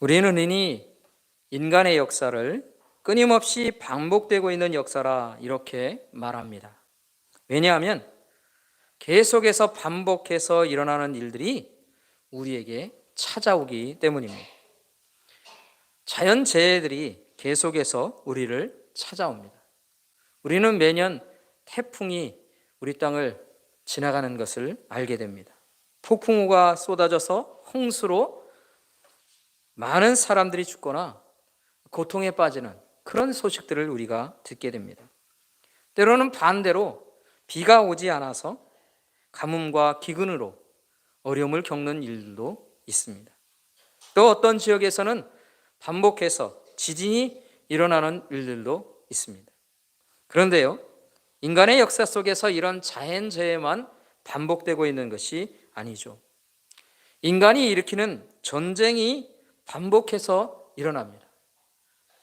우리는 이니 인간의 역사를 끊임없이 반복되고 있는 역사라 이렇게 말합니다. 왜냐하면 계속해서 반복해서 일어나는 일들이 우리에게 찾아오기 때문입니다. 자연재해들이 계속해서 우리를 찾아옵니다. 우리는 매년 태풍이 우리 땅을 지나가는 것을 알게 됩니다. 폭풍우가 쏟아져서 홍수로 많은 사람들이 죽거나 고통에 빠지는 그런 소식들을 우리가 듣게 됩니다. 때로는 반대로 비가 오지 않아서 가뭄과 기근으로 어려움을 겪는 일들도 있습니다. 또 어떤 지역에서는 반복해서 지진이 일어나는 일들도 있습니다. 그런데요, 인간의 역사 속에서 이런 자연재해만 반복되고 있는 것이 아니죠. 인간이 일으키는 전쟁이 반복해서 일어납니다.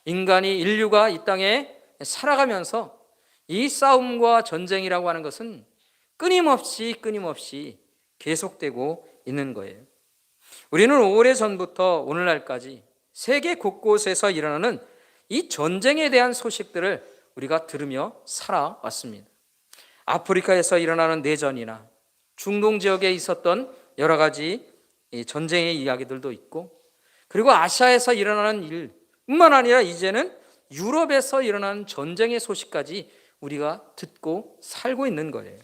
인류가 이 땅에 살아가면서 이 싸움과 전쟁이라고 하는 것은 끊임없이 계속되고 있는 거예요. 우리는 오래전부터 오늘날까지 세계 곳곳에서 일어나는 이 전쟁에 대한 소식들을 우리가 들으며 살아왔습니다. 아프리카에서 일어나는 내전이나 중동 지역에 있었던 여러 가지 전쟁의 이야기들도 있고, 그리고 아시아에서 일어나는 일뿐만 아니라 이제는 유럽에서 일어나는 전쟁의 소식까지 우리가 듣고 살고 있는 거예요.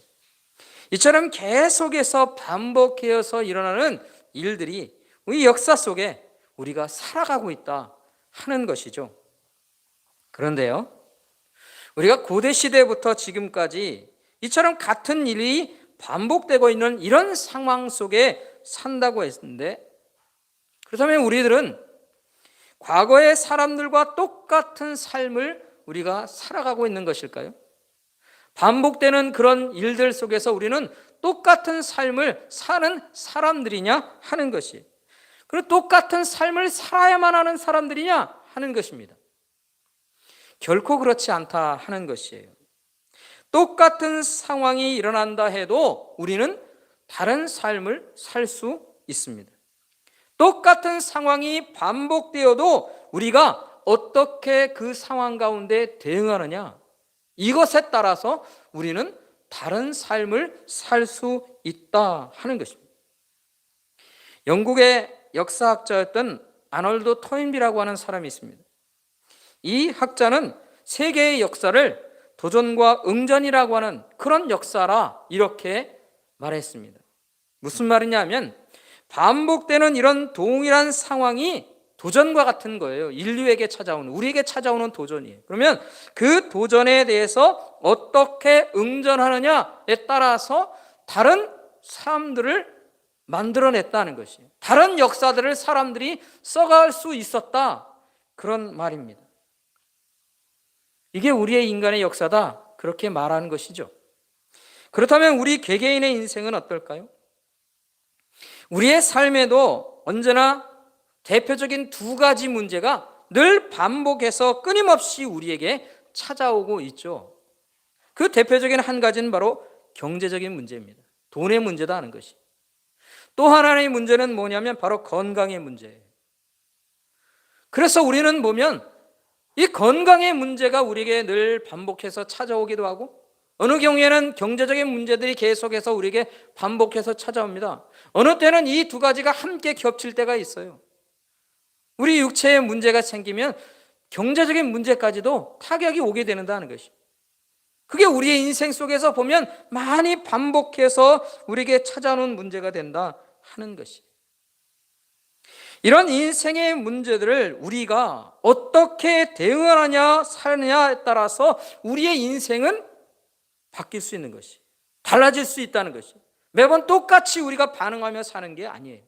이처럼 계속해서 반복해서 일어나는 일들이 우리 역사 속에 우리가 살아가고 있다 하는 것이죠. 그런데요, 우리가 고대 시대부터 지금까지 이처럼 같은 일이 반복되고 있는 이런 상황 속에 산다고 했는데, 그렇다면 우리들은 과거의 사람들과 똑같은 삶을 우리가 살아가고 있는 것일까요? 반복되는 그런 일들 속에서 우리는 똑같은 삶을 사는 사람들이냐 하는 것이, 그리고 똑같은 삶을 살아야만 하는 사람들이냐 하는 것입니다. 결코 그렇지 않다 하는 것이에요. 똑같은 상황이 일어난다 해도 우리는 다른 삶을 살 수 있습니다. 똑같은 상황이 반복되어도 우리가 어떻게 그 상황 가운데 대응하느냐, 이것에 따라서 우리는 다른 삶을 살 수 있다 하는 것입니다. 영국의 역사학자였던 아놀드 토인비라고 하는 사람이 있습니다. 이 학자는 세계의 역사를 도전과 응전이라고 하는 그런 역사라 이렇게 말했습니다. 무슨 말이냐 하면, 반복되는 이런 동일한 상황이 도전과 같은 거예요. 인류에게 찾아오는, 우리에게 찾아오는 도전이에요. 그러면 그 도전에 대해서 어떻게 응전하느냐에 따라서 다른 사람들을 만들어냈다는 것이에요. 다른 역사들을 사람들이 써갈 수 있었다, 그런 말입니다. 이게 우리의 인간의 역사다, 그렇게 말하는 것이죠. 그렇다면 우리 개개인의 인생은 어떨까요? 우리의 삶에도 언제나 대표적인 두 가지 문제가 늘 반복해서 끊임없이 우리에게 찾아오고 있죠. 그 대표적인 한 가지는 바로 경제적인 문제입니다. 돈의 문제다 하는 것이. 또 하나의 문제는 뭐냐면 바로 건강의 문제예요. 그래서 우리는 보면 이 건강의 문제가 우리에게 늘 반복해서 찾아오기도 하고, 어느 경우에는 경제적인 문제들이 계속해서 우리에게 반복해서 찾아옵니다. 어느 때는 이 두 가지가 함께 겹칠 때가 있어요. 우리 육체에 문제가 생기면 경제적인 문제까지도 타격이 오게 된다는 것이, 그게 우리의 인생 속에서 보면 많이 반복해서 우리에게 찾아오는 문제가 된다 하는 것이, 이런 인생의 문제들을 우리가 어떻게 대응하느냐 사느냐에 따라서 우리의 인생은 바뀔 수 있는 것이, 달라질 수 있다는 것이, 매번 똑같이 우리가 반응하며 사는 게 아니에요.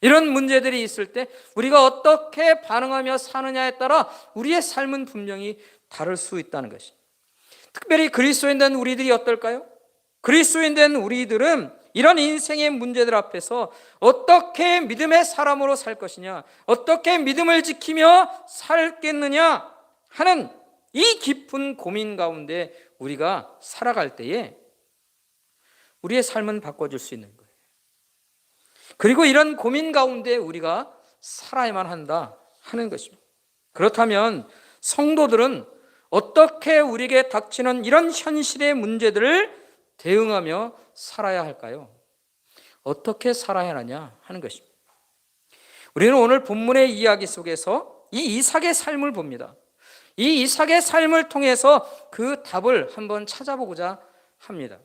이런 문제들이 있을 때 우리가 어떻게 반응하며 사느냐에 따라 우리의 삶은 분명히 다를 수 있다는 것이. 특별히 그리스도인 된 우리들이 어떨까요? 그리스도인 된 우리들은 이런 인생의 문제들 앞에서 어떻게 믿음의 사람으로 살 것이냐, 어떻게 믿음을 지키며 살겠느냐 하는 이 깊은 고민 가운데 우리가 살아갈 때에 우리의 삶은 바꿔줄 수 있는 거예요. 그리고 이런 고민 가운데 우리가 살아야만 한다 하는 것입니다. 그렇다면 성도들은 어떻게 우리에게 닥치는 이런 현실의 문제들을 대응하며 살아야 할까요? 어떻게 살아야 하냐 하는 것입니다. 우리는 오늘 본문의 이야기 속에서 이 이삭의 삶을 봅니다. 이 이삭의 삶을 통해서 그 답을 한번 찾아보고자 합니다.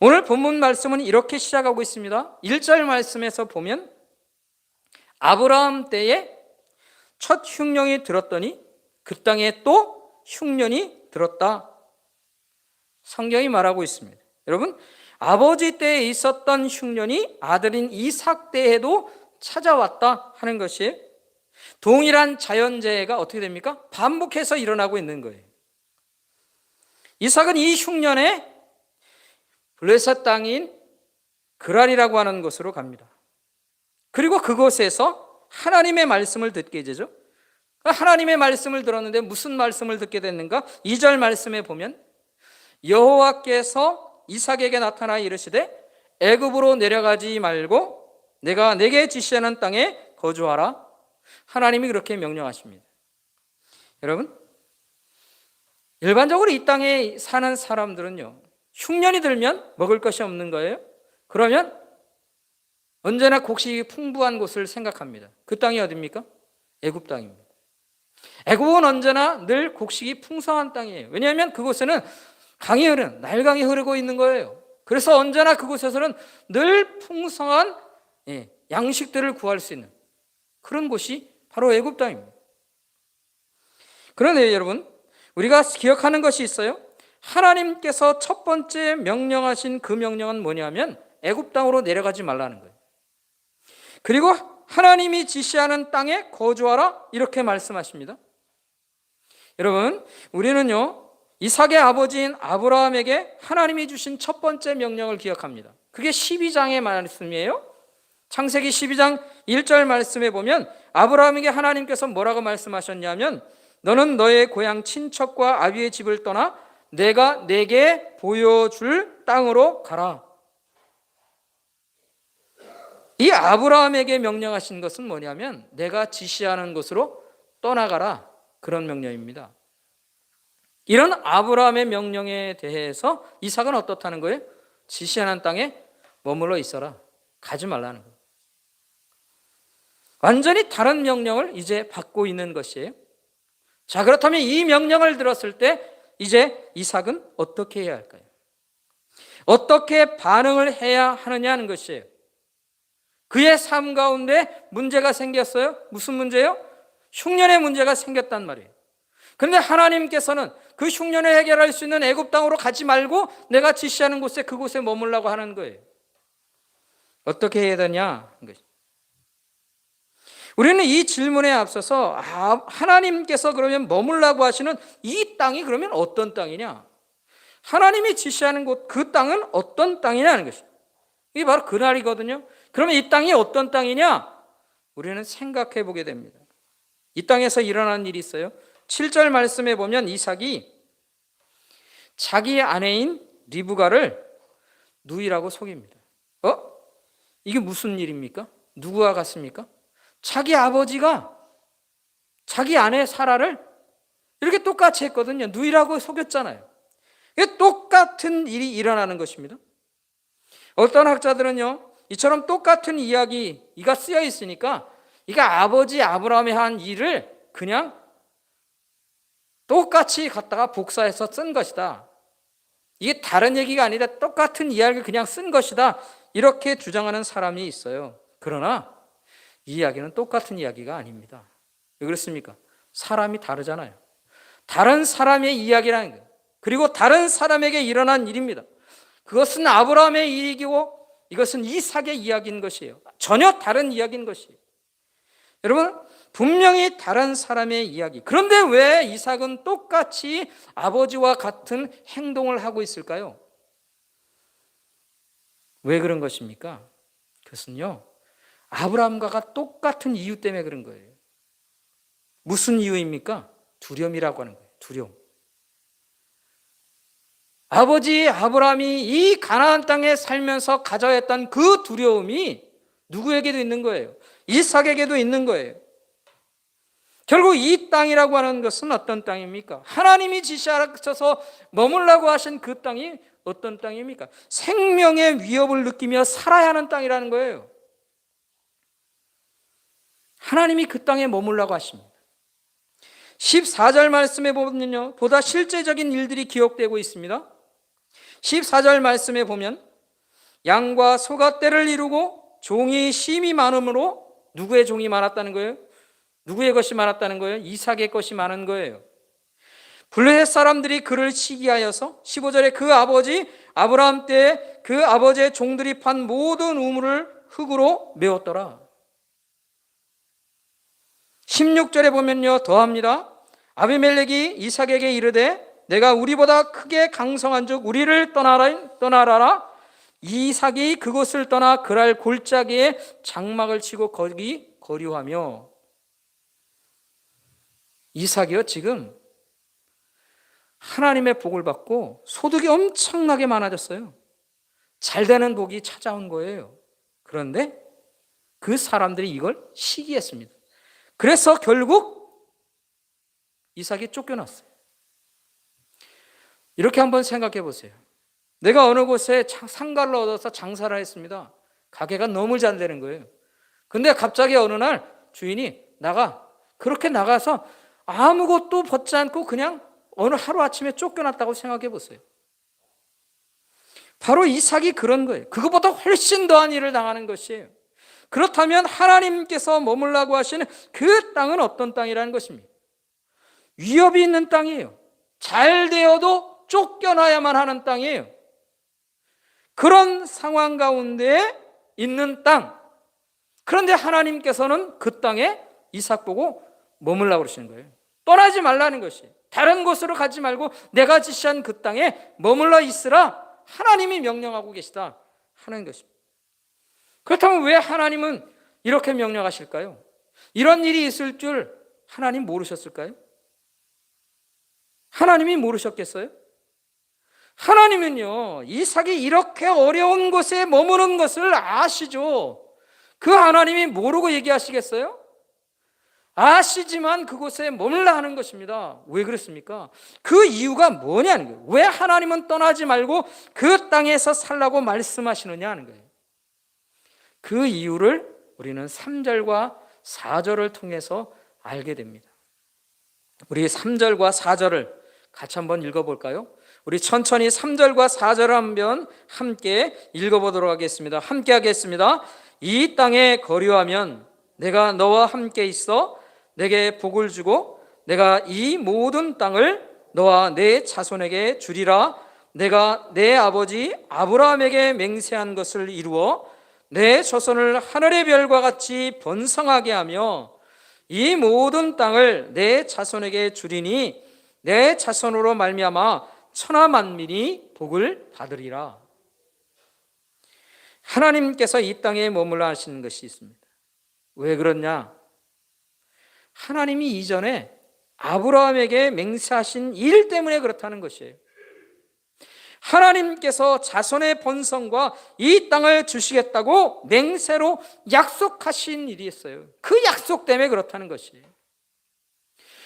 오늘 본문 말씀은 이렇게 시작하고 있습니다. 1절 말씀에서 보면 아브라함 때에 첫 흉년이 들었더니 그 땅에 또 흉년이 들었다. 성경이 말하고 있습니다. 여러분, 아버지 때에 있었던 흉년이 아들인 이삭 때에도 찾아왔다 하는 것이 동일한 자연재해가 어떻게 됩니까? 반복해서 일어나고 있는 거예요. 이삭은 이 흉년에 블레셋 땅인 그랄이라고 하는 곳으로 갑니다. 그리고 그곳에서 하나님의 말씀을 듣게 되죠. 하나님의 말씀을 들었는데 무슨 말씀을 듣게 됐는가? 2절 말씀에 보면 여호와께서 이삭에게 나타나 이르시되 애굽으로 내려가지 말고 내가 내게 지시하는 땅에 거주하라. 하나님이 그렇게 명령하십니다. 여러분, 일반적으로 이 땅에 사는 사람들은요, 흉년이 들면 먹을 것이 없는 거예요. 그러면 언제나 곡식이 풍부한 곳을 생각합니다. 그 땅이 어디입니까? 애굽 땅입니다. 애굽은 언제나 늘 곡식이 풍성한 땅이에요. 왜냐하면 그곳에는 강이 흐르는, 나일강이 흐르고 있는 거예요. 그래서 언제나 그곳에서는 늘 풍성한 양식들을 구할 수 있는 그런 곳이 바로 애굽 땅입니다. 그런데 여러분, 우리가 기억하는 것이 있어요. 하나님께서 첫 번째 명령하신 그 명령은 뭐냐면 애굽 땅으로 내려가지 말라는 거예요. 그리고 하나님이 지시하는 땅에 거주하라 이렇게 말씀하십니다. 여러분, 우리는요 이삭의 아버지인 아브라함에게 하나님이 주신 첫 번째 명령을 기억합니다. 그게 12장의 말씀이에요. 창세기 12장 1절 말씀에 보면 아브라함에게 하나님께서 뭐라고 말씀하셨냐면 너는 너의 고향 친척과 아비의 집을 떠나 내가 내게 보여줄 땅으로 가라. 이 아브라함에게 명령하신 것은 뭐냐면 내가 지시하는 곳으로 떠나가라, 그런 명령입니다. 이런 아브라함의 명령에 대해서 이삭은 어떻다는 거예요? 지시하는 땅에 머물러 있어라, 가지 말라는 거예요. 완전히 다른 명령을 이제 받고 있는 것이에요. 자, 그렇다면 이 명령을 들었을 때 이제 이삭은 어떻게 해야 할까요? 어떻게 반응을 해야 하느냐는 것이에요. 그의 삶 가운데 문제가 생겼어요. 무슨 문제요? 흉년의 문제가 생겼단 말이에요. 그런데 하나님께서는 그 흉년을 해결할 수 있는 애굽 땅으로 가지 말고 내가 지시하는 곳에 그곳에 머물라고 하는 거예요. 어떻게 해야 되냐? 우리는 이 질문에 앞서서 하나님께서 그러면 머물라고 하시는 이 땅이 그러면 어떤 땅이냐? 하나님이 지시하는 곳, 그 땅은 어떤 땅이냐는 것입니다. 이게 바로 그날이거든요. 그러면 이 땅이 어떤 땅이냐? 우리는 생각해 보게 됩니다. 이 땅에서 일어난 일이 있어요. 7절 말씀에 보면 이삭이 자기 아내인 리브가를 누이라고 속입니다. 이게 무슨 일입니까? 누구와 같습니까? 자기 아버지가 자기 아내 사라를 이렇게 똑같이 했거든요. 누이라고 속였잖아요. 이게 똑같은 일이 일어나는 것입니다. 어떤 학자들은요, 이처럼 똑같은 이야기가 쓰여 있으니까 이게 아버지 아브라함이 한 일을 그냥 똑같이 갖다가 복사해서 쓴 것이다. 이게 다른 얘기가 아니라 똑같은 이야기를 그냥 쓴 것이다. 이렇게 주장하는 사람이 있어요. 그러나 이 이야기는 똑같은 이야기가 아닙니다. 왜 그렇습니까? 사람이 다르잖아요. 다른 사람의 이야기라는 거예요. 그리고 다른 사람에게 일어난 일입니다. 그것은 아브라함의 일이고 이것은 이삭의 이야기인 것이에요. 전혀 다른 이야기인 것이에요. 여러분, 분명히 다른 사람의 이야기. 그런데 왜 이삭은 똑같이 아버지와 같은 행동을 하고 있을까요? 왜 그런 것입니까? 그것은요, 아브라함과 똑같은 이유 때문에 그런 거예요. 무슨 이유입니까? 두려움이라고 하는 거예요. 두려움. 아버지 아브라함이 이 가나안 땅에 살면서 가져야 했던 그 두려움이 누구에게도 있는 거예요. 이삭에게도 있는 거예요. 결국 이 땅이라고 하는 것은 어떤 땅입니까? 하나님이 지시하셔서 머물라고 하신 그 땅이 어떤 땅입니까? 생명의 위협을 느끼며 살아야 하는 땅이라는 거예요. 하나님이 그 땅에 머물라고 하십니다. 14절 말씀에 보면요, 보다 실제적인 일들이 기록되고 있습니다. 14절 말씀에 보면 양과 소가 떼를 이루고 종이 심이 많으므로, 누구의 종이 많았다는 거예요? 누구의 것이 많았다는 거예요? 이삭의 것이 많은 거예요. 블레셋 사람들이 그를 시기하여서 15절에 그 아버지 아브라함 때에 그 아버지의 종들이 판 모든 우물을 흙으로 메웠더라. 16절에 보면요, 더합니다. 아비멜렉이 이삭에게 이르되 내가 우리보다 크게 강성한즉 우리를 떠나라라. 이삭이 그곳을 떠나 그랄 골짜기에 장막을 치고 거기 거류하며. 이삭이요, 지금 하나님의 복을 받고 소득이 엄청나게 많아졌어요. 잘 되는 복이 찾아온 거예요. 그런데 그 사람들이 이걸 시기했습니다. 그래서 결국 이삭이 쫓겨났어요. 이렇게 한번 생각해 보세요. 내가 어느 곳에 상가를 얻어서 장사를 했습니다. 가게가 너무 잘 되는 거예요. 근데 갑자기 어느 날 주인이 그렇게 나가서 아무것도 벗지 않고 그냥 어느 하루아침에 쫓겨났다고 생각해 보세요. 바로 이삭이 그런 거예요. 그것보다 훨씬 더한 일을 당하는 것이에요. 그렇다면 하나님께서 머물라고 하시는 그 땅은 어떤 땅이라는 것입니다. 위협이 있는 땅이에요. 잘 되어도 쫓겨나야만 하는 땅이에요. 그런 상황 가운데 있는 땅. 그런데 하나님께서는 그 땅에 이삭 보고 머물라고 그러시는 거예요. 떠나지 말라는 것이에요. 다른 곳으로 가지 말고 내가 지시한 그 땅에 머물러 있으라 하나님이 명령하고 계시다 하는 것입니다. 그렇다면 왜 하나님은 이렇게 명령하실까요? 이런 일이 있을 줄 하나님 모르셨을까요? 하나님이 모르셨겠어요? 하나님은요, 이삭이 이렇게 어려운 곳에 머무는 것을 아시죠. 그 하나님이 모르고 얘기하시겠어요? 아시지만 그곳에 머물라 하는 것입니다. 왜 그렇습니까? 그 이유가 뭐냐는 거예요. 왜 하나님은 떠나지 말고 그 땅에서 살라고 말씀하시느냐 하는 거예요. 그 이유를 우리는 3절과 4절을 통해서 알게 됩니다. 우리 3절과 4절을 같이 한번 읽어볼까요? 우리 천천히 3절과 4절을 한번 함께 읽어보도록 하겠습니다. 함께 하겠습니다. 이 땅에 거류하면 내가 너와 함께 있어 내게 복을 주고 내가 이 모든 땅을 너와 내 자손에게 주리라. 내가 내 아버지 아브라함에게 맹세한 것을 이루어 내 자손을 하늘의 별과 같이 번성하게 하며 이 모든 땅을 내 자손에게 주리니 내 자손으로 말미암아 천하 만민이 복을 받으리라. 하나님께서 이 땅에 머물러 하시는 것이 있습니다. 왜 그러냐? 하나님이 이전에 아브라함에게 맹세하신 일 때문에 그렇다는 것이에요. 하나님께서 자손의 번성과 이 땅을 주시겠다고 맹세로 약속하신 일이 있어요. 그 약속 때문에 그렇다는 것이에요.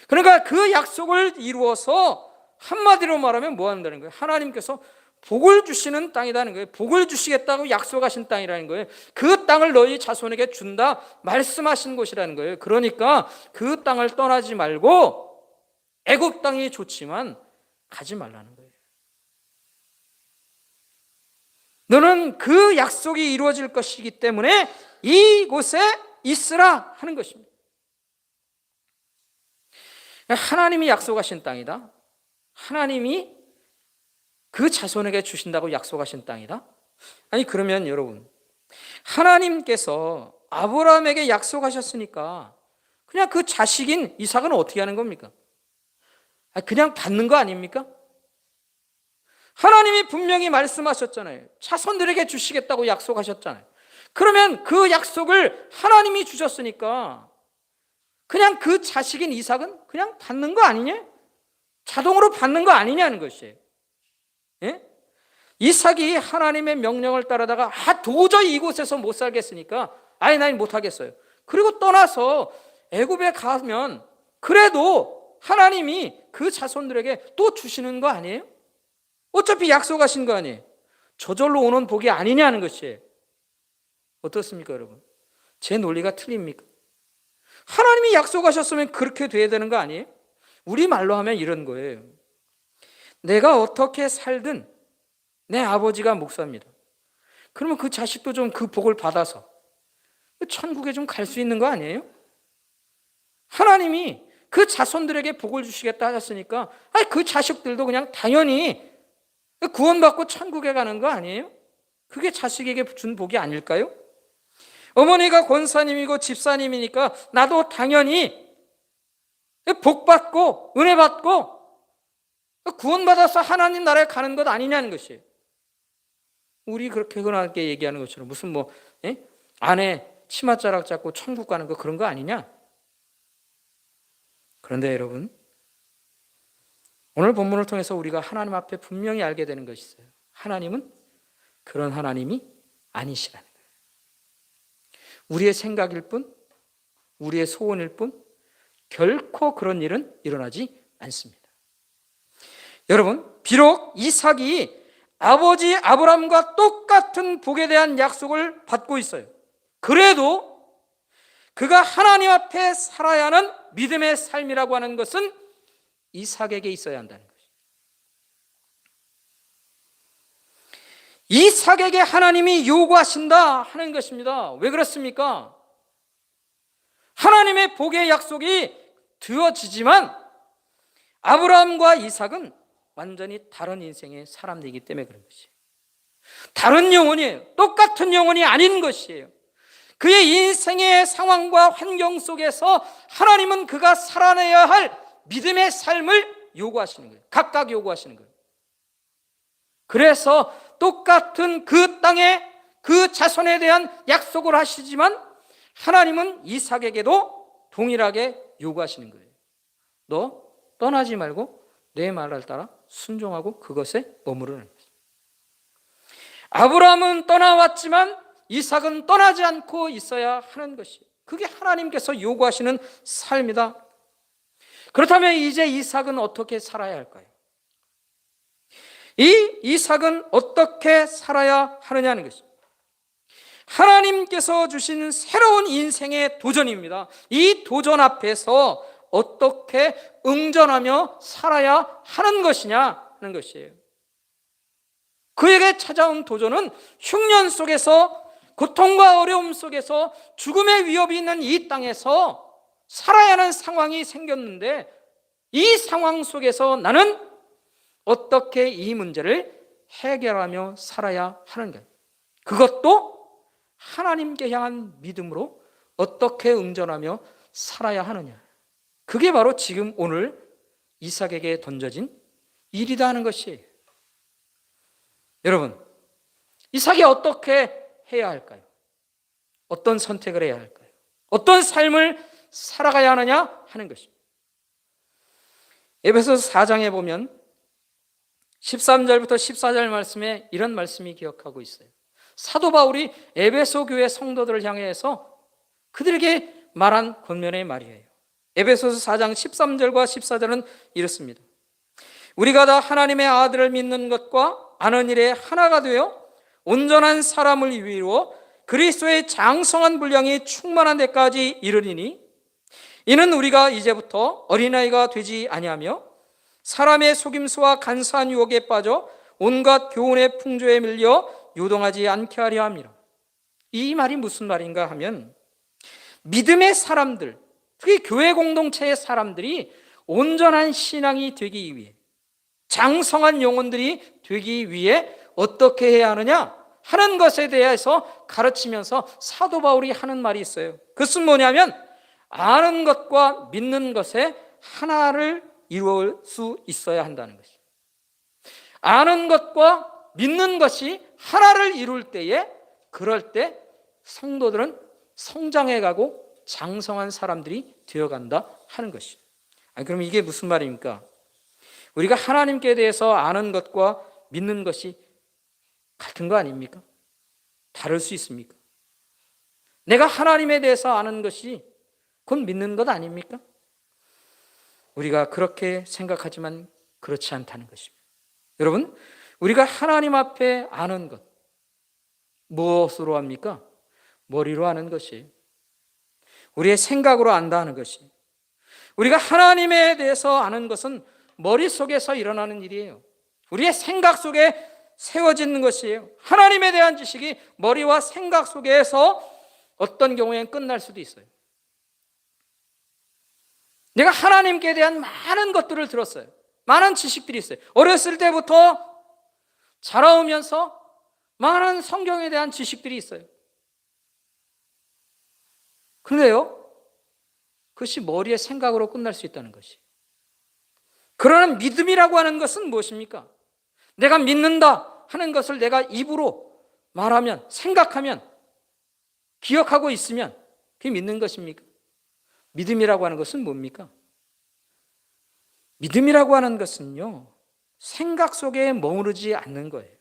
그러니까 그 약속을 이루어서 한마디로 말하면 뭐 한다는 거예요? 하나님께서 복을 주시는 땅이라는 거예요. 복을 주시겠다고 약속하신 땅이라는 거예요. 그 땅을 너희 자손에게 준다 말씀하신 곳이라는 거예요. 그러니까 그 땅을 떠나지 말고 애굽 땅이 좋지만 가지 말라는 거예요. 너는 그 약속이 이루어질 것이기 때문에 이곳에 있으라 하는 것입니다. 하나님이 약속하신 땅이다. 하나님이 그 자손에게 주신다고 약속하신 땅이다. 아니 그러면 여러분, 하나님께서 아브라함에게 약속하셨으니까 그냥 그 자식인 이삭은 어떻게 하는 겁니까? 그냥 받는 거 아닙니까? 하나님이 분명히 말씀하셨잖아요. 자손들에게 주시겠다고 약속하셨잖아요. 그러면 그 약속을 하나님이 주셨으니까 그냥 그 자식인 이삭은 그냥 받는 거 아니냐? 자동으로 받는 거 아니냐는 것이에요. 예? 이삭이 하나님의 명령을 따르다가 도저히 이곳에서 못 살겠으니까 아예 난 못하겠어요. 그리고 떠나서 애굽에 가면 그래도 하나님이 그 자손들에게 또 주시는 거 아니에요? 어차피 약속하신 거 아니에요? 저절로 오는 복이 아니냐는 것이에요. 어떻습니까, 여러분? 제 논리가 틀립니까? 하나님이 약속하셨으면 그렇게 돼야 되는 거 아니에요? 우리 말로 하면 이런 거예요. 내가 어떻게 살든 내 아버지가 목사입니다. 그러면 그 자식도 좀 그 복을 받아서 천국에 좀 갈 수 있는 거 아니에요? 하나님이 그 자손들에게 복을 주시겠다 하셨으니까 그 자식들도 그냥 당연히 구원받고 천국에 가는 거 아니에요? 그게 자식에게 준 복이 아닐까요? 어머니가 권사님이고 집사님이니까 나도 당연히 복받고 은혜받고 구원받아서 하나님 나라에 가는 것 아니냐는 것이에요. 우리 그렇게 흔하게 얘기하는 것처럼 무슨 아내 치맛자락 잡고 천국 가는 거 그런 거 아니냐? 그런데 여러분, 오늘 본문을 통해서 우리가 하나님 앞에 분명히 알게 되는 것이 있어요. 하나님은 그런 하나님이 아니시라는 거예요. 우리의 생각일 뿐, 우리의 소원일 뿐 결코 그런 일은 일어나지 않습니다. 여러분, 비록 이삭이 아버지 아브라함과 똑같은 복에 대한 약속을 받고 있어요. 그래도 그가 하나님 앞에 살아야 하는 믿음의 삶이라고 하는 것은 이삭에게 있어야 한다는 것이죠. 이삭에게 하나님이 요구하신다 하는 것입니다. 왜 그렇습니까? 하나님의 복의 약속이 되어지지만 아브라함과 이삭은 완전히 다른 인생의 사람들이기 때문에 그런 것이에요. 다른 영혼이에요. 똑같은 영혼이 아닌 것이에요. 그의 인생의 상황과 환경 속에서 하나님은 그가 살아내야 할 믿음의 삶을 요구하시는 거예요. 각각 요구하시는 거예요. 그래서 똑같은 그 땅에 그 자손에 대한 약속을 하시지만 하나님은 이삭에게도 동일하게 요구하시는 거예요. 너 떠나지 말고 내 말을 따라 순종하고 그것에 머무르는 거예요. 아브라함은 떠나왔지만 이삭은 떠나지 않고 있어야 하는 것이에요. 그게 하나님께서 요구하시는 삶이다. 그렇다면 이제 이삭은 어떻게 살아야 할까요? 이 이삭은 어떻게 살아야 하느냐는 것입니다. 하나님께서 주신 새로운 인생의 도전입니다. 이 도전 앞에서 어떻게 응전하며 살아야 하는 것이냐 하는 것이에요. 그에게 찾아온 도전은 흉년 속에서 고통과 어려움 속에서 죽음의 위협이 있는 이 땅에서 살아야 하는 상황이 생겼는데 이 상황 속에서 나는 어떻게 이 문제를 해결하며 살아야 하는가? 그것도 하나님께 향한 믿음으로 어떻게 응전하며 살아야 하느냐? 그게 바로 지금 오늘 이삭에게 던져진 일이다 하는 것이에요. 여러분, 이삭이 어떻게 해야 할까요? 어떤 선택을 해야 할까요? 어떤 삶을 살아가야 하느냐 하는 것입니다. 에베소서 4장에 보면 13절부터 14절 말씀에 이런 말씀이 기억하고 있어요. 사도 바울이 에베소 교회 성도들을 향해서 그들에게 말한 권면의 말이에요. 에베소서 4장 13절과 14절은 이렇습니다. 우리가 다 하나님의 아들을 믿는 것과 아는 일에 하나가 되어 온전한 사람을 이루어 그리스도의 장성한 분량이 충만한 데까지 이르리니 이는 우리가 이제부터 어린아이가 되지 아니하며 사람의 속임수와 간사한 유혹에 빠져 온갖 교훈의 풍조에 밀려 요동하지 않게 하려 합니다. 이 말이 무슨 말인가 하면 믿음의 사람들, 특히 교회 공동체의 사람들이 온전한 신앙이 되기 위해 장성한 영혼들이 되기 위해 어떻게 해야 하느냐 하는 것에 대해서 가르치면서 사도 바울이 하는 말이 있어요. 그것은 뭐냐면 아는 것과 믿는 것에 하나를 이룰 수 있어야 한다는 것이에요. 아는 것과 믿는 것이 하나를 이룰 때에 그럴 때 성도들은 성장해가고 장성한 사람들이 되어간다 하는 것이에요. 그럼 이게 무슨 말입니까? 우리가 하나님께 대해서 아는 것과 믿는 것이 같은 거 아닙니까? 다를 수 있습니까? 내가 하나님에 대해서 아는 것이 곧 믿는 것 아닙니까? 우리가 그렇게 생각하지만 그렇지 않다는 것입니다. 여러분, 우리가 하나님 앞에 아는 것, 무엇으로 합니까? 머리로 아는 것이에요. 우리의 생각으로 안다는 것이. 우리가 하나님에 대해서 아는 것은 머릿속에서 일어나는 일이에요. 우리의 생각 속에 세워지는 것이에요. 하나님에 대한 지식이 머리와 생각 속에서 어떤 경우에는 끝날 수도 있어요. 내가 하나님께 대한 많은 것들을 들었어요. 많은 지식들이 있어요. 어렸을 때부터 자라오면서 많은 성경에 대한 지식들이 있어요. 그런데요, 그것이 머리의 생각으로 끝날 수 있다는 것이. 그러나 믿음이라고 하는 것은 무엇입니까? 내가 믿는다 하는 것을 내가 입으로 말하면, 생각하면, 기억하고 있으면 그게 믿는 것입니까? 믿음이라고 하는 것은 뭡니까? 믿음이라고 하는 것은요, 생각 속에 머무르지 않는 거예요.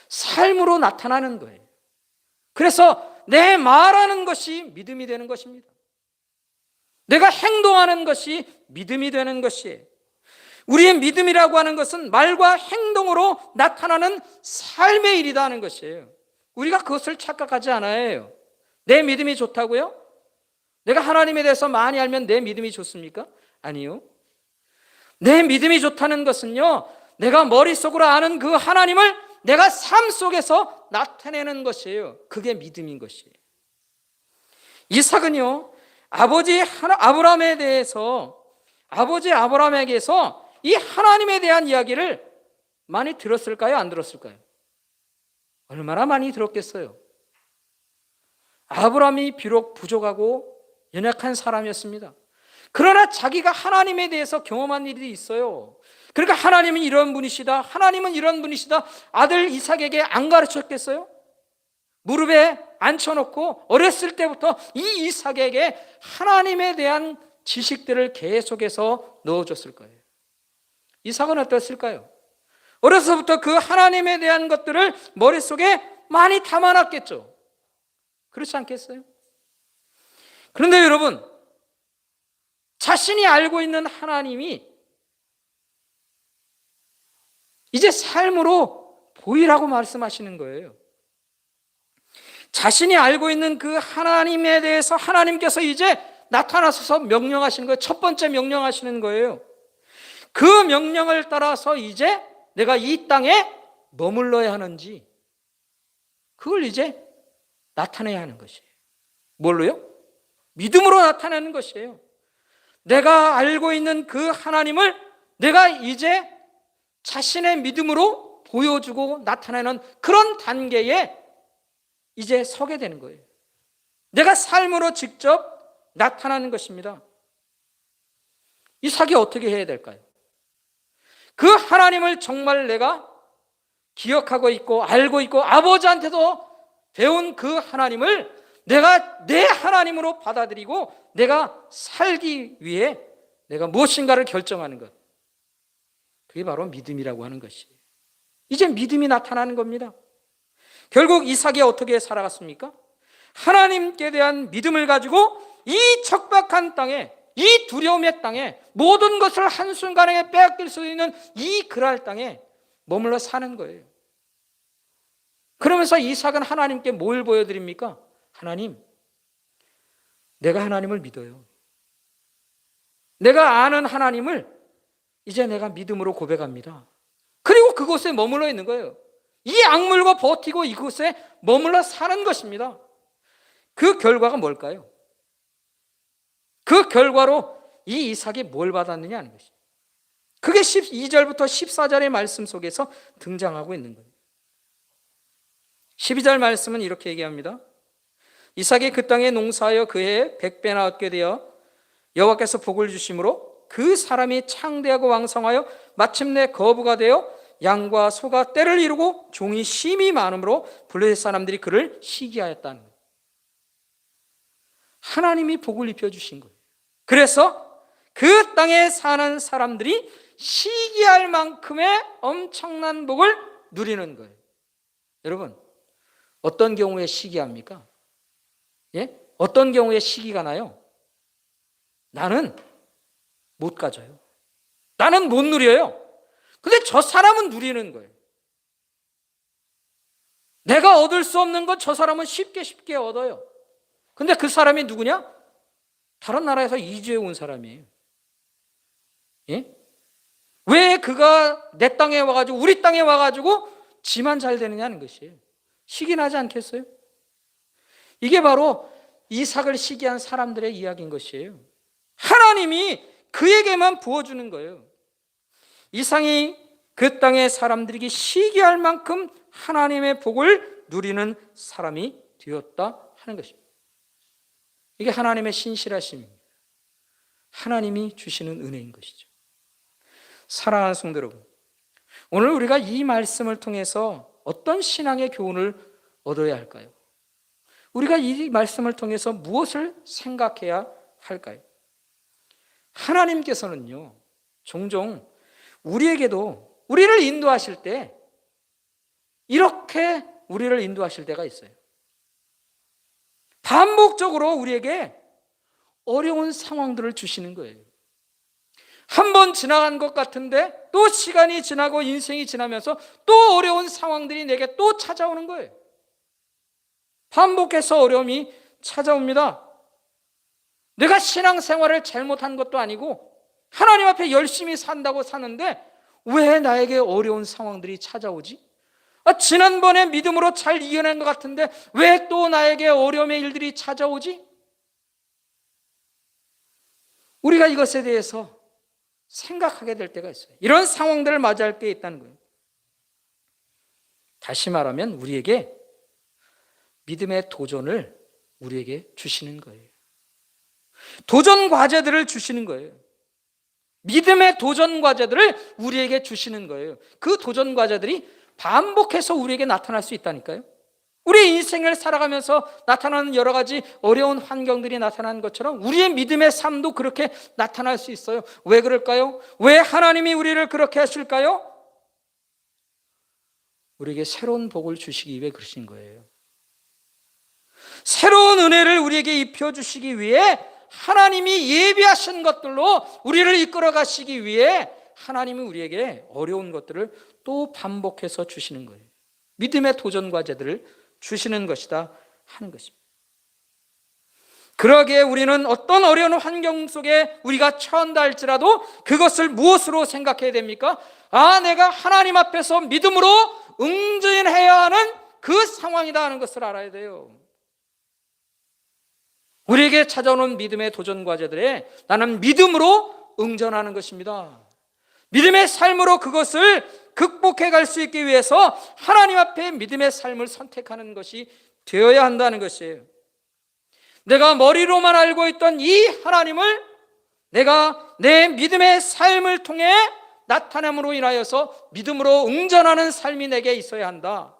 삶으로 나타나는 거예요. 그래서 내 말하는 것이 믿음이 되는 것입니다. 내가 행동하는 것이 믿음이 되는 것이에요. 우리의 믿음이라고 하는 것은 말과 행동으로 나타나는 삶의 일이다 하는 것이에요. 우리가 그것을 착각하지 않아야 해요. 내 믿음이 좋다고요? 내가 하나님에 대해서 많이 알면 내 믿음이 좋습니까? 아니요. 내 믿음이 좋다는 것은요, 내가 머릿속으로 아는 그 하나님을 내가 삶 속에서 나타내는 것이에요. 그게 믿음인 것이에요. 이삭은요, 아버지 아브라함에 대해서, 아버지 아브라함에게서 이 하나님에 대한 이야기를 많이 들었을까요? 안 들었을까요? 얼마나 많이 들었겠어요? 아브라함이 비록 부족하고 연약한 사람이었습니다. 그러나 자기가 하나님에 대해서 경험한 일이 있어요. 그러니까 하나님은 이런 분이시다, 하나님은 이런 분이시다, 아들 이삭에게 안 가르쳤겠어요? 무릎에 앉혀놓고 어렸을 때부터 이 이삭에게 하나님에 대한 지식들을 계속해서 넣어줬을 거예요. 이삭은 어땠을까요? 어려서부터 그 하나님에 대한 것들을 머릿속에 많이 담아놨겠죠. 그렇지 않겠어요? 그런데 여러분, 자신이 알고 있는 하나님이 이제 삶으로 보이라고 말씀하시는 거예요. 자신이 알고 있는 그 하나님에 대해서 하나님께서 이제 나타나셔서 명령하시는 거예요. 첫 번째 명령하시는 거예요. 그 명령을 따라서 이제 내가 이 땅에 머물러야 하는지, 그걸 이제 나타내야 하는 것이에요. 뭘로요? 믿음으로 나타내는 것이에요. 내가 알고 있는 그 하나님을 내가 이제 자신의 믿음으로 보여주고 나타내는 그런 단계에 이제 서게 되는 거예요. 내가 삶으로 직접 나타나는 것입니다. 이삭이 어떻게 해야 될까요? 그 하나님을 정말 내가 기억하고 있고 알고 있고 아버지한테도 배운 그 하나님을 내가 내 하나님으로 받아들이고 내가 살기 위해 내가 무엇인가를 결정하는 것, 그게 바로 믿음이라고 하는 것이에요. 이제 믿음이 나타나는 겁니다. 결국 이삭이 어떻게 살아갔습니까? 하나님께 대한 믿음을 가지고 이 척박한 땅에, 이 두려움의 땅에, 모든 것을 한순간에 빼앗길 수 있는 이 그랄 땅에 머물러 사는 거예요. 그러면서 이삭은 하나님께 뭘 보여드립니까? 하나님, 내가 하나님을 믿어요. 내가 아는 하나님을 이제 내가 믿음으로 고백합니다. 그리고 그곳에 머물러 있는 거예요. 이 악물고 버티고 이곳에 머물러 사는 것입니다. 그 결과가 뭘까요? 그 결과로 이 이삭이 뭘 받았느냐 하는 것이죠. 그게 12절부터 14절의 말씀 속에서 등장하고 있는 거예요. 12절 말씀은 이렇게 얘기합니다. 이삭이 그 땅에 농사하여 그해 100배나 얻게 되어 여호와께서 복을 주심으로 그 사람이 창대하고 왕성하여 마침내 거부가 되어 양과 소가 떼를 이루고 종이 심이 많으므로 블레셋 사람들이 그를 시기하였다는 거예요. 하나님이 복을 입혀주신 거예요. 그래서 그 땅에 사는 사람들이 시기할 만큼의 엄청난 복을 누리는 거예요. 여러분, 어떤 경우에 시기합니까? 예? 어떤 경우에 시기가 나요? 나는 못 가져요. 나는 못 누려요. 근데 저 사람은 누리는 거예요. 내가 얻을 수 없는 것 저 사람은 쉽게 얻어요. 근데 그 사람이 누구냐? 다른 나라에서 이주해 온 사람이에요. 예? 왜 그가 내 땅에 와가지고 우리 땅에 와가지고 지만 잘 되느냐는 것이에요. 시기 나지 않겠어요? 이게 바로 이삭을 시기한 사람들의 이야기인 것이에요. 하나님이 그에게만 부어주는 거예요. 이삭이 그 땅의 사람들에게 시기할 만큼 하나님의 복을 누리는 사람이 되었다 하는 것입니다. 이게 하나님의 신실하심입니다. 하나님이 주시는 은혜인 것이죠. 사랑하는 성도 여러분, 오늘 우리가 이 말씀을 통해서 어떤 신앙의 교훈을 얻어야 할까요? 우리가 이 말씀을 통해서 무엇을 생각해야 할까요? 하나님께서는요, 종종 우리에게도 우리를 인도하실 때 이렇게 우리를 인도하실 때가 있어요. 반복적으로 우리에게 어려운 상황들을 주시는 거예요. 한 번 지나간 것 같은데 또 시간이 지나고 인생이 지나면서 또 어려운 상황들이 내게 또 찾아오는 거예요. 반복해서 어려움이 찾아옵니다. 내가 신앙생활을 잘못한 것도 아니고 하나님 앞에 열심히 산다고 사는데 왜 나에게 어려운 상황들이 찾아오지? 지난번에 믿음으로 잘 이겨낸 것 같은데 왜 또 나에게 어려움의 일들이 찾아오지? 우리가 이것에 대해서 생각하게 될 때가 있어요. 이런 상황들을 맞이할 때 있다는 거예요. 다시 말하면 우리에게 믿음의 도전을 우리에게 주시는 거예요. 도전 과제들을 주시는 거예요. 믿음의 도전 과제들을 우리에게 주시는 거예요. 그 도전 과제들이 반복해서 우리에게 나타날 수 있다니까요. 우리의 인생을 살아가면서 나타나는 여러 가지 어려운 환경들이 나타나는 것처럼 우리의 믿음의 삶도 그렇게 나타날 수 있어요. 왜 그럴까요? 왜 하나님이 우리를 그렇게 하실까요? 우리에게 새로운 복을 주시기 위해 그러신 거예요. 새로운 은혜를 우리에게 입혀주시기 위해 하나님이 예비하신 것들로 우리를 이끌어 가시기 위해 하나님이 우리에게 어려운 것들을 또 반복해서 주시는 거예요. 믿음의 도전 과제들을 주시는 것이다 하는 것입니다. 그러기에 우리는 어떤 어려운 환경 속에 우리가 처한다 할지라도 그것을 무엇으로 생각해야 됩니까? 내가 하나님 앞에서 믿음으로 응전해야 하는 그 상황이다 하는 것을 알아야 돼요. 우리에게 찾아오는 믿음의 도전 과제들에 나는 믿음으로 응전하는 것입니다. 믿음의 삶으로 그것을 극복해 갈 수 있기 위해서 하나님 앞에 믿음의 삶을 선택하는 것이 되어야 한다는 것이에요. 내가 머리로만 알고 있던 이 하나님을 내가 내 믿음의 삶을 통해 나타남으로 인하여서 믿음으로 응전하는 삶이 내게 있어야 한다.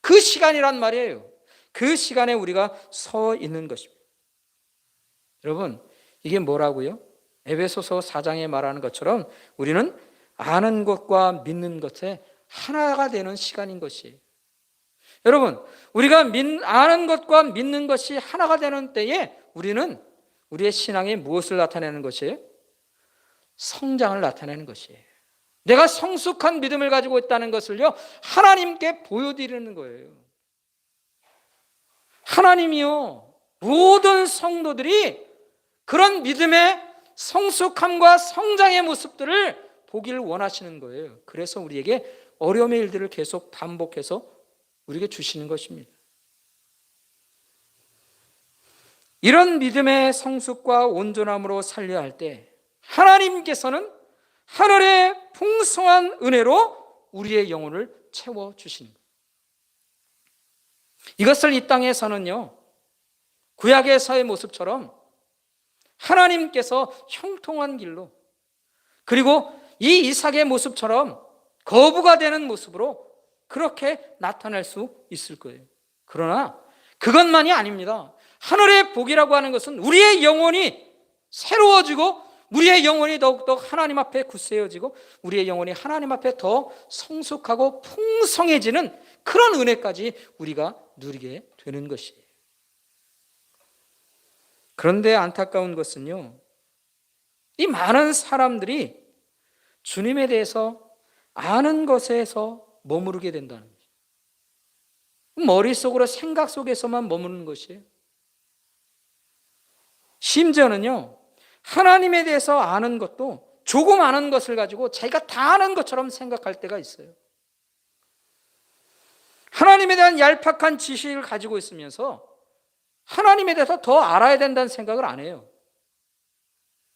그 시간이란 말이에요. 그 시간에 우리가 서 있는 것입니다. 여러분, 이게 뭐라고요? 에베소서 4장에 말하는 것처럼 우리는 아는 것과 믿는 것에 하나가 되는 시간인 것이에요. 여러분, 우리가 아는 것과 믿는 것이 하나가 되는 때에 우리는 우리의 신앙에 무엇을 나타내는 것이에요? 성장을 나타내는 것이에요. 내가 성숙한 믿음을 가지고 있다는 것을요, 하나님께 보여드리는 거예요. 하나님이요, 모든 성도들이 그런 믿음의 성숙함과 성장의 모습들을 보기를 원하시는 거예요. 그래서 우리에게 어려움의 일들을 계속 반복해서 우리에게 주시는 것입니다. 이런 믿음의 성숙과 온전함으로 살려야 할 때 하나님께서는 하늘의 풍성한 은혜로 우리의 영혼을 채워주시는 거예요. 이것을 이 땅에서는요, 구약에서의 모습처럼 하나님께서 형통한 길로, 그리고 이 이삭의 모습처럼 거부가 되는 모습으로 그렇게 나타날 수 있을 거예요. 그러나 그것만이 아닙니다. 하늘의 복이라고 하는 것은 우리의 영혼이 새로워지고 우리의 영혼이 더욱더 하나님 앞에 굳세어지고 우리의 영혼이 하나님 앞에 더 성숙하고 풍성해지는 그런 은혜까지 우리가 누리게 되는 것이에요. 그런데 안타까운 것은요, 이 많은 사람들이 주님에 대해서 아는 것에서 머무르게 된다는 거죠. 머릿속으로 생각 속에서만 머무르는 것이에요. 심지어는요, 하나님에 대해서 아는 것도 조금 아는 것을 가지고 자기가 다 아는 것처럼 생각할 때가 있어요. 하나님에 대한 얄팍한 지식을 가지고 있으면서 하나님에 대해서 더 알아야 된다는 생각을 안 해요.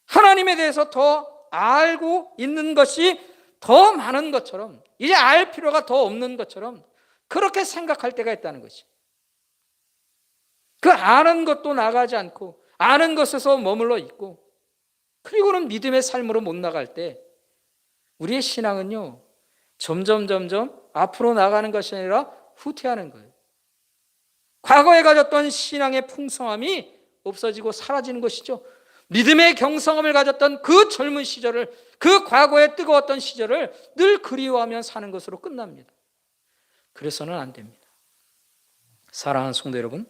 하나님에 대해서 더 알고 있는 것이 더 많은 것처럼, 이제 알 필요가 더 없는 것처럼 그렇게 생각할 때가 있다는 것이. 그 아는 것도 나가지 않고 아는 것에서 머물러 있고, 그리고는 믿음의 삶으로 못 나갈 때 우리의 신앙은요, 점점 앞으로 나가는 것이 아니라 후퇴하는 거예요. 과거에 가졌던 신앙의 풍성함이 없어지고 사라지는 것이죠. 믿음의 경성함을 가졌던 그 젊은 시절을, 그 과거에 뜨거웠던 시절을 늘 그리워하며 사는 것으로 끝납니다. 그래서는 안 됩니다. 사랑하는 성도 여러분,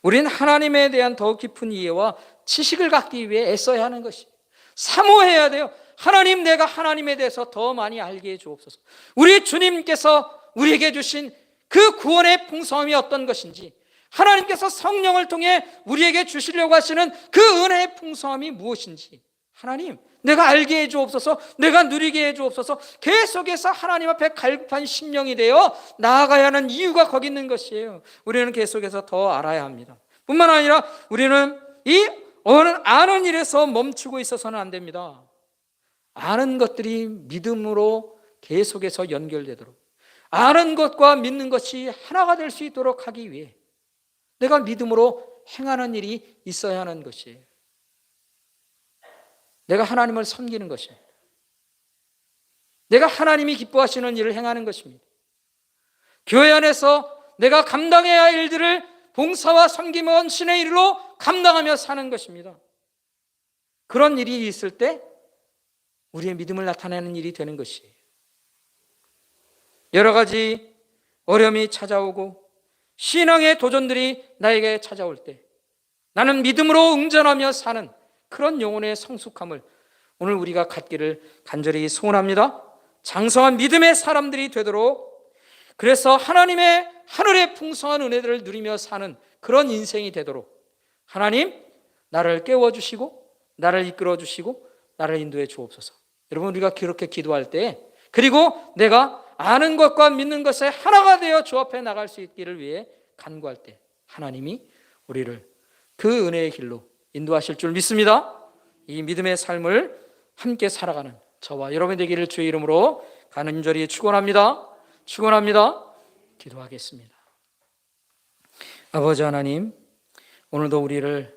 우리는 하나님에 대한 더 깊은 이해와 지식을 갖기 위해 애써야 하는 것이, 사모해야 돼요. 하나님, 내가 하나님에 대해서 더 많이 알게 해 주옵소서. 우리 주님께서 우리에게 주신 그 구원의 풍성함이 어떤 것인지, 하나님께서 성령을 통해 우리에게 주시려고 하시는 그 은혜의 풍성함이 무엇인지, 하나님, 내가 알게 해 주옵소서, 내가 누리게 해 주옵소서. 계속해서 하나님 앞에 갈급한 심령이 되어 나아가야 하는 이유가 거기 있는 것이에요. 우리는 계속해서 더 알아야 합니다. 뿐만 아니라 우리는 이 아는 일에서 멈추고 있어서는 안 됩니다. 아는 것들이 믿음으로 계속해서 연결되도록, 아는 것과 믿는 것이 하나가 될 수 있도록 하기 위해 내가 믿음으로 행하는 일이 있어야 하는 것이에요. 내가 하나님을 섬기는 것입니다. 내가 하나님이 기뻐하시는 일을 행하는 것입니다. 교회 안에서 내가 감당해야 할 일들을 봉사와 섬김, 헌신의 일로 감당하며 사는 것입니다. 그런 일이 있을 때 우리의 믿음을 나타내는 일이 되는 것이에요. 여러 가지 어려움이 찾아오고 신앙의 도전들이 나에게 찾아올 때 나는 믿음으로 응전하며 사는 그런 영혼의 성숙함을 오늘 우리가 갖기를 간절히 소원합니다. 장성한 믿음의 사람들이 되도록, 그래서 하나님의 하늘의 풍성한 은혜들을 누리며 사는 그런 인생이 되도록 하나님, 나를 깨워주시고 나를 이끌어주시고 나를 인도해 주옵소서. 여러분, 우리가 그렇게 기도할 때, 그리고 내가 아는 것과 믿는 것에 하나가 되어 주 앞에 나갈 수 있기를 위해 간구할 때 하나님이 우리를 그 은혜의 길로 인도하실 줄 믿습니다. 이 믿음의 삶을 함께 살아가는 저와 여러분이 되기를 주의 이름으로 간절히 축원합니다. 기도하겠습니다. 아버지 하나님, 오늘도 우리를